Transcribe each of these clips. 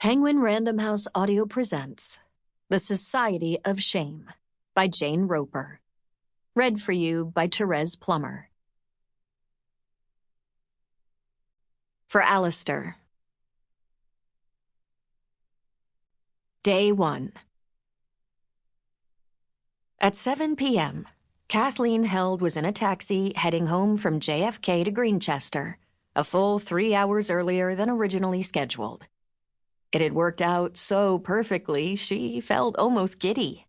Penguin Random House Audio presents The Society of Shame by Jane Roper. Read for you by Thérèse Plummer. For Alistair. Day 1. At 7 p.m., Kathleen Held was in a taxi heading home from JFK to Greenchester, a full 3 hours earlier than originally scheduled. It had worked out so perfectly, she felt almost giddy.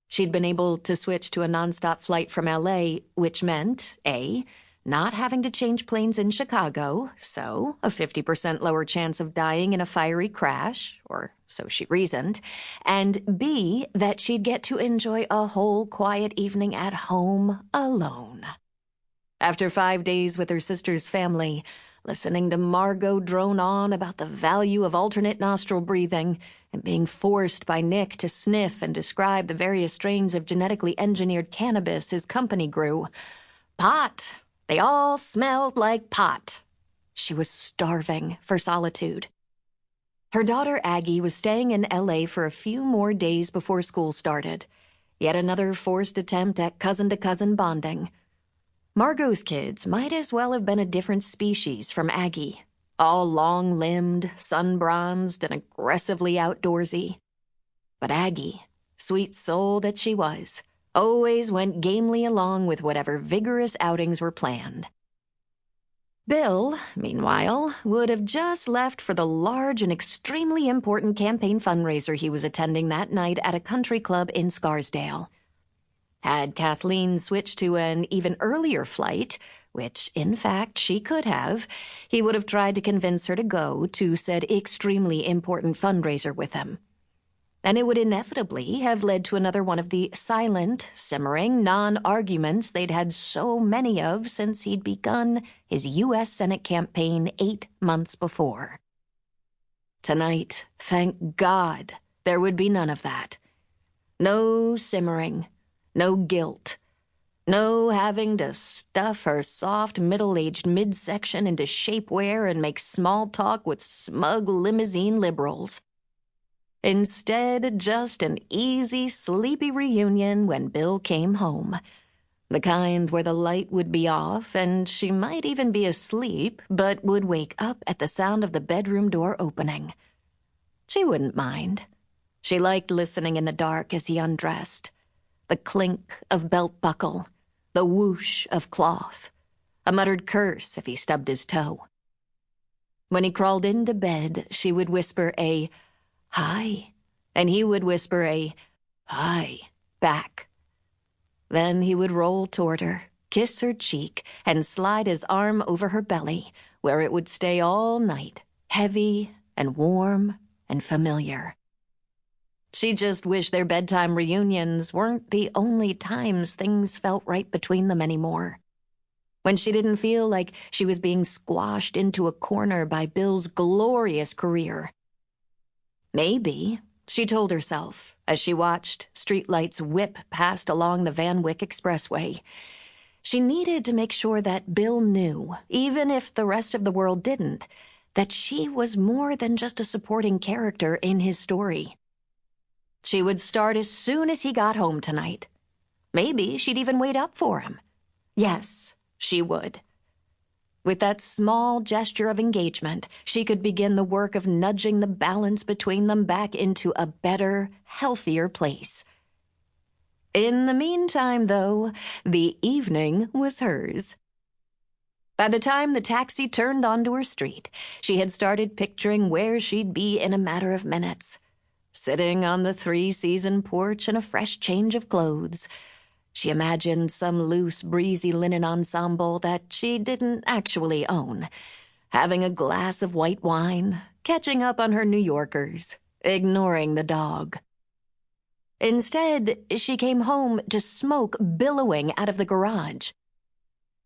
She'd been able to switch to a nonstop flight from LA, which meant, A, not having to change planes in Chicago, so a 50% lower chance of dying in a fiery crash, or so she reasoned, and B, that she'd get to enjoy a whole quiet evening at home alone. After 5 days with her sister's family, listening to Margot drone on about the value of alternate nostril breathing and being forced by Nick to sniff and describe the various strains of genetically engineered cannabis his company grew. Pot. They all smelled like pot. She was starving for solitude. Her daughter Aggie was staying in LA for a few more days before school started. Yet another forced attempt at cousin-to-cousin bonding. Margot's kids might as well have been a different species from Aggie, all long-limbed, sun-bronzed, and aggressively outdoorsy. But Aggie, sweet soul that she was, always went gamely along with whatever vigorous outings were planned. Bill, meanwhile, would have just left for the large and extremely important campaign fundraiser he was attending that night at a country club in Scarsdale. Had Kathleen switched to an even earlier flight, which, in fact, she could have, he would have tried to convince her to go to said extremely important fundraiser with him. And it would inevitably have led to another one of the silent, simmering non-arguments they'd had so many of since he'd begun his U.S. Senate campaign 8 months before. Tonight, thank God, there would be none of that. No simmering. No guilt. No having to stuff her soft, middle-aged midsection into shapewear and make small talk with smug limousine liberals. Instead, just an easy, sleepy reunion when Bill came home. The kind where the light would be off and she might even be asleep, but would wake up at the sound of the bedroom door opening. She wouldn't mind. She liked listening in the dark as he undressed. The clink of belt buckle, the whoosh of cloth, a muttered curse if he stubbed his toe. When he crawled into bed, she would whisper a "hi," and he would whisper a "hi" back. Then he would roll toward her, kiss her cheek, and slide his arm over her belly, where it would stay all night, heavy and warm and familiar. She just wished their bedtime reunions weren't the only times things felt right between them anymore. When she didn't feel like she was being squashed into a corner by Bill's glorious career. Maybe, she told herself, as she watched streetlights whip past along the Van Wyck Expressway, she needed to make sure that Bill knew, even if the rest of the world didn't, that she was more than just a supporting character in his story. She would start as soon as he got home tonight. Maybe she'd even wait up for him. Yes, she would. With that small gesture of engagement, she could begin the work of nudging the balance between them back into a better, healthier place. In the meantime, though, the evening was hers. By the time the taxi turned onto her street, she had started picturing where she'd be in a matter of minutes. Sitting on the 3-season porch in a fresh change of clothes. She imagined some loose, breezy linen ensemble that she didn't actually own, having a glass of white wine, catching up on her New Yorkers, ignoring the dog. Instead, she came home to smoke billowing out of the garage.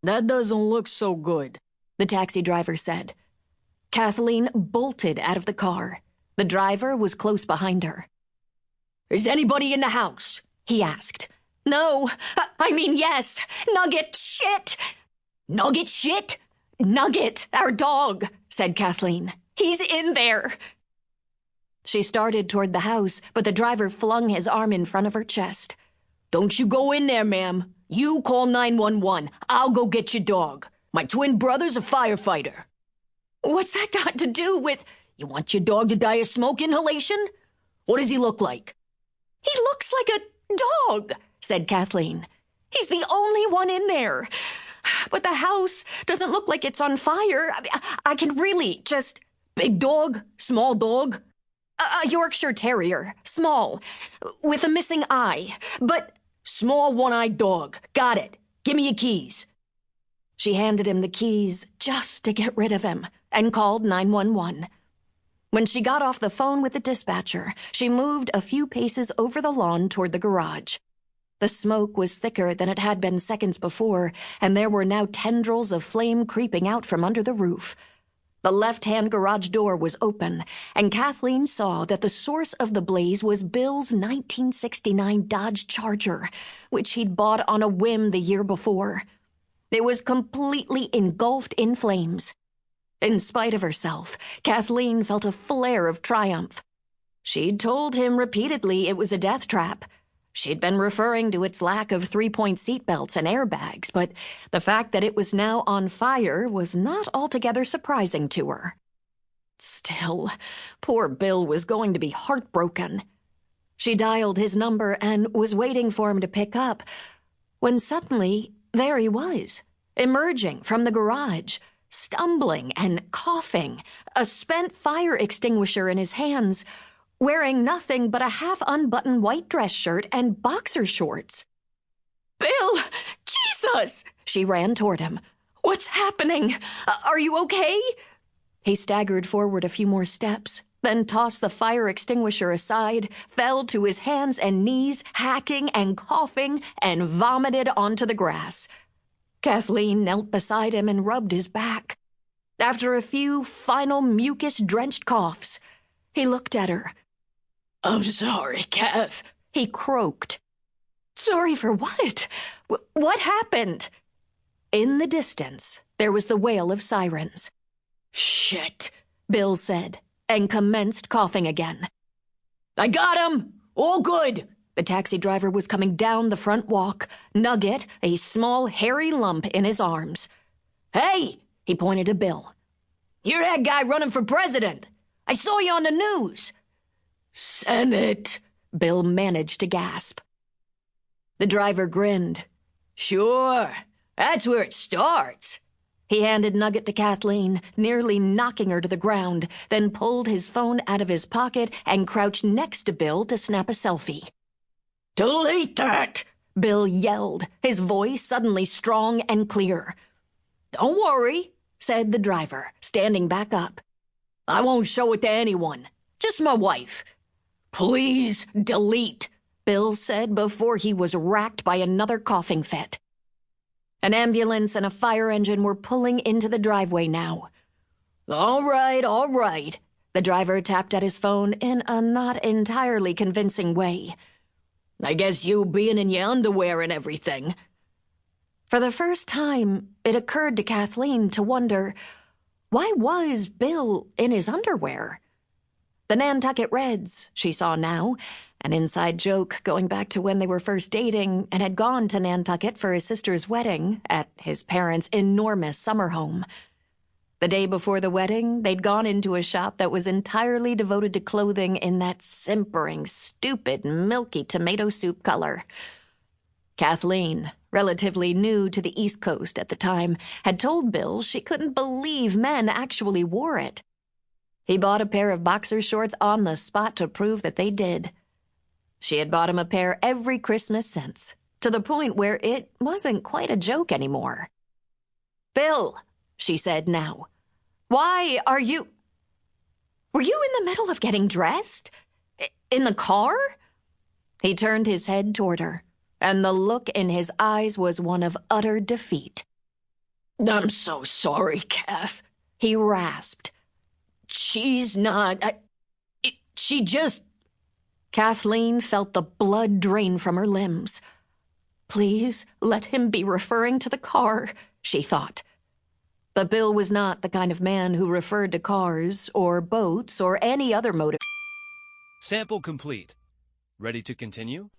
"That doesn't look so good," the taxi driver said. Kathleen bolted out of the car. The driver was close behind her. "Is anybody in the house?" he asked. "No, I mean yes. Nugget, shit!" "Nugget shit?" "Nugget, our dog," said Kathleen. "He's in there." She started toward the house, but the driver flung his arm in front of her chest. Don't you go in there, ma'am. You call 911. I'll go get your dog. My twin brother's a firefighter. What's that got to do with... You want your dog to die of smoke inhalation? What does he look like? He looks like a dog, said Kathleen. He's the only one in there. But the house doesn't look like it's on fire. I can really just... Big dog? Small dog? A Yorkshire Terrier. Small. With a missing eye. But... Small one-eyed dog. Got it. Give me your keys. She handed him the keys just to get rid of him and called 911. When she got off the phone with the dispatcher, she moved a few paces over the lawn toward the garage. The smoke was thicker than it had been seconds before, and there were now tendrils of flame creeping out from under the roof. The left-hand garage door was open, and Kathleen saw that the source of the blaze was Bill's 1969 Dodge Charger, which he'd bought on a whim the year before. It was completely engulfed in flames. In spite of herself, Kathleen felt a flare of triumph. She'd told him repeatedly it was a death trap. She'd been referring to its lack of three-point seatbelts and airbags, but the fact that it was now on fire was not altogether surprising to her. Still, poor Bill was going to be heartbroken. She dialed his number and was waiting for him to pick up, when suddenly there he was, emerging from the garage, stumbling and coughing, a spent fire extinguisher in his hands, wearing nothing but a half-unbuttoned white dress shirt and boxer shorts. "Bill! Jesus!" She ran toward him. "What's happening? Are you okay?" He staggered forward a few more steps, then tossed the fire extinguisher aside, fell to his hands and knees, hacking and coughing, and vomited onto the grass. Kathleen knelt beside him and rubbed his back. After a few final mucus-drenched coughs, he looked at her. "I'm sorry, Kath," he croaked. "Sorry for what? What happened?" In the distance, there was the wail of sirens. "Shit," Bill said, and commenced coughing again. "I got him! All good!" The taxi driver was coming down the front walk, Nugget, a small, hairy lump in his arms. "Hey!" He pointed to Bill. "You're that guy running for president. I saw you on the news." "Senate," Bill managed to gasp. The driver grinned. "Sure, that's where it starts." He handed Nugget to Kathleen, nearly knocking her to the ground, then pulled his phone out of his pocket and crouched next to Bill to snap a selfie. "Delete that!" Bill yelled, his voice suddenly strong and clear. "Don't worry," said the driver, standing back up. "I won't show it to anyone, just my wife." "Please delete," Bill said before he was racked by another coughing fit. An ambulance and a fire engine were pulling into the driveway now. All right, the driver tapped at his phone in a not entirely convincing way. "I guess you being in your underwear and everything." For the first time, it occurred to Kathleen to wonder, why was Bill in his underwear? The Nantucket Reds, she saw now, an inside joke going back to when they were first dating and had gone to Nantucket for his sister's wedding at his parents' enormous summer home. The day before the wedding, they'd gone into a shop that was entirely devoted to clothing in that simpering, stupid, milky tomato soup color. Kathleen, relatively new to the East Coast at the time, had told Bill she couldn't believe men actually wore it. He bought a pair of boxer shorts on the spot to prove that they did. She had bought him a pair every Christmas since, to the point where it wasn't quite a joke anymore. "Bill," she said now, "why are you... Were you in the middle of getting dressed? In the car?" He turned his head toward her, and the look in his eyes was one of utter defeat. "I'm so sorry, Kath," he rasped. "She's not... she just..." Kathleen felt the blood drain from her limbs. Please let him be referring to the car, she thought. But Bill was not the kind of man who referred to cars or boats or any other motive. Sample complete. Ready to continue?